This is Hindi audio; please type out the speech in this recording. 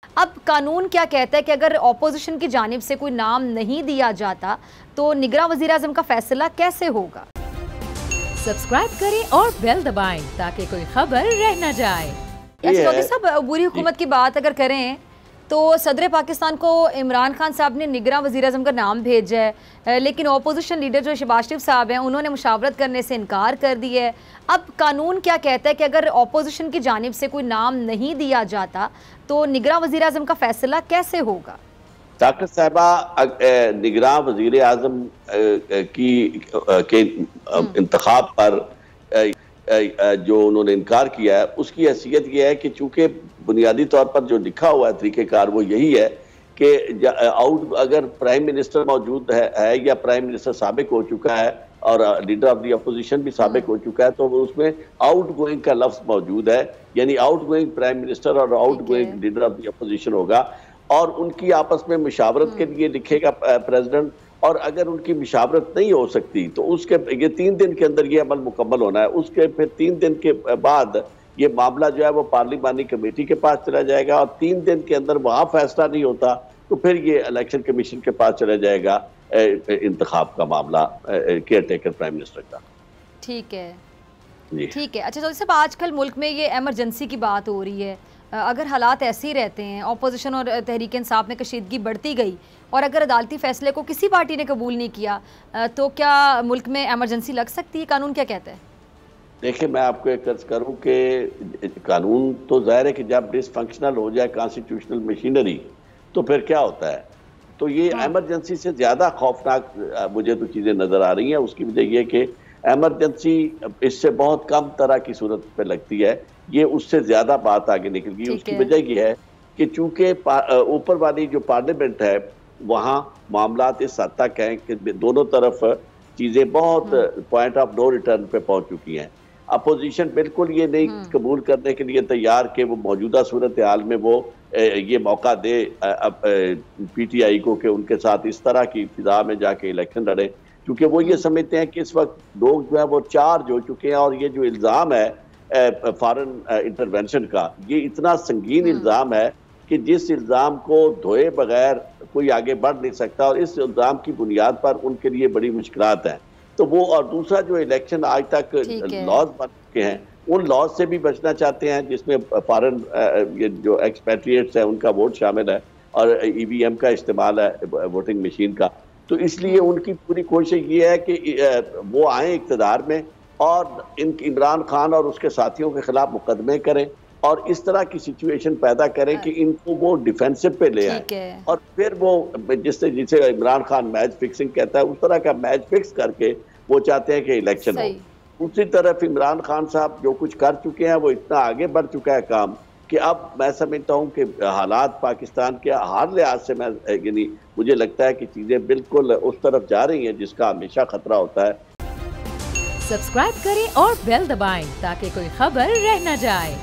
अब कानून क्या कहता है कि अगर ऑपोजिशन की जानिब से कोई नाम नहीं दिया जाता तो निगरां वज़ीर आज़म का फैसला कैसे होगा? सब्सक्राइब करें और बेल दबाएं ताकि कोई खबर रह न जाए। अच्छा चौधरी साहब, बुरी हुकूमत की बात अगर करें तो सदर पाकिस्तान को इमरान खान साहब ने निगरां वज़ीर आज़म का नाम भेजा है, लेकिन ऑपोजिशन लीडर जो शहबाज शरीफ साहब हैं उन्होंने मुशावरत करने से इनकार कर दिया है। अब कानून क्या कहता है कि अगर ऑपोजिशन की जानिब से कोई नाम नहीं दिया जाता तो निगरां वज़ीर आज़म का फैसला कैसे होगा? डॉक्टर साहबा, निगरां वज़ीर आज़म के इंतखाब पर जो उन्होंने इनकार किया है उसकी हैसियत यह है कि चूंकि बुनियादी तौर पर जो लिखा हुआ है तरीक़ेकार वो यही है कि अगर प्राइम मिनिस्टर मौजूद है या प्राइम मिनिस्टर साबिक हो चुका है और लीडर ऑफ दी अपोजिशन भी साबिक हो चुका है तो उसमें आउट गोइंग का लफ्ज़ मौजूद है, यानी आउट गोइंग प्राइम मिनिस्टर और out going leader of the opposition होगा और उनकी आपस में मुशावरत के लिए लिखेगा प्रेसिडेंट। और अगर उनकी मुशावरत नहीं हो सकती तो उसके ये 3 दिन के अंदर ये अमल मुकम्मल होना है। उसके फिर 3 दिन के बाद ये मामला जो है वो पार्लिमानी कमेटी के पास चला जाएगा और 3 दिन के अंदर वहाँ फैसला नहीं होता तो फिर ये इलेक्शन कमीशन के पास चला जाएगा इंतखाब का मामला केयर टेकर प्राइम मिनिस्टर का। ठीक है, ठीक है। अच्छा चौधरी साहब, आजकल मुल्क में ये एमरजेंसी की बात हो रही है, अगर हालात ऐसे ही रहते हैं, ऑपोजिशन और तहरीक इंसाफ में कशीदगी बढ़ती गई और अगर अदालती फैसले को किसी पार्टी ने कबूल नहीं किया तो क्या मुल्क में एमरजेंसी लग सकती है? कानून क्या कहता है? देखिए, मैं आपको एक अर्ज करूँ कि कानून तो जाहिर है कि जब डिसफंक्शनल हो जाए कॉन्स्टिट्यूशनल मशीनरी तो फिर क्या होता है, तो ये एमरजेंसी से ज़्यादा खौफनाक मुझे तो चीज़ें नज़र आ रही हैं। उसकी वजह ये कि एमरजेंसी इससे बहुत कम तरह की सूरत पे लगती है, ये उससे ज़्यादा बात आगे निकल गई। उसकी वजह ये है कि चूँकि ऊपर वाली जो पार्लियामेंट है वहाँ मामलात इस हद तक हैं कि दोनों तरफ चीज़ें बहुत पॉइंट ऑफ नो रिटर्न पे पहुँच चुकी हैं। अपोजिशन बिल्कुल ये नहीं कबूल करने के लिए तैयार कि वो मौजूदा सूरत हाल में वो ये मौका दे PTI को कि उनके साथ इस तरह की फिजा में जाके इलेक्शन लड़े, क्योंकि वो ये समझते हैं कि इस वक्त लोग जो है वो चार्ज हो चुके हैं और ये जो इल्ज़ाम है फॉरेन इंटरवेंशन का, ये इतना संगीन इल्ज़ाम है कि जिस इल्ज़ाम को धोए बगैर कोई आगे बढ़ नहीं सकता और इस इल्ज़ाम की बुनियाद पर उनके लिए बड़ी मुश्किलात हैं। तो वो और दूसरा जो इलेक्शन आज तक लॉज बन चुके हैं उन लॉज से भी बचना चाहते हैं जिसमें फॉरेन जो एक्सपैट्रिएट्स हैं उनका वोट शामिल है और EVM का इस्तेमाल है वोटिंग मशीन का। तो इसलिए उनकी पूरी कोशिश ये है कि वो आए इक़्तिदार में और इमरान खान और उसके साथियों के खिलाफ मुकदमे करें और इस तरह की सिचुएशन पैदा करें कि इनको वो डिफेंसिव पे ले आए और फिर वो जिसे इमरान खान मैच फिक्सिंग कहता है उस तरह का मैच फिक्स करके वो चाहते हैं कि इलेक्शन हो। दूसरी तरफ इमरान खान साहब जो कुछ कर चुके हैं वो इतना आगे बढ़ चुका है काम कि अब मैं समझता हूँ कि हालात पाकिस्तान के हर लिहाज से मैं यानी मुझे लगता है कि चीज़ें बिल्कुल उस तरफ जा रही हैं जिसका हमेशा खतरा होता है। सब्सक्राइब करें और बेल दबाएं ताकि कोई खबर रह न जाए।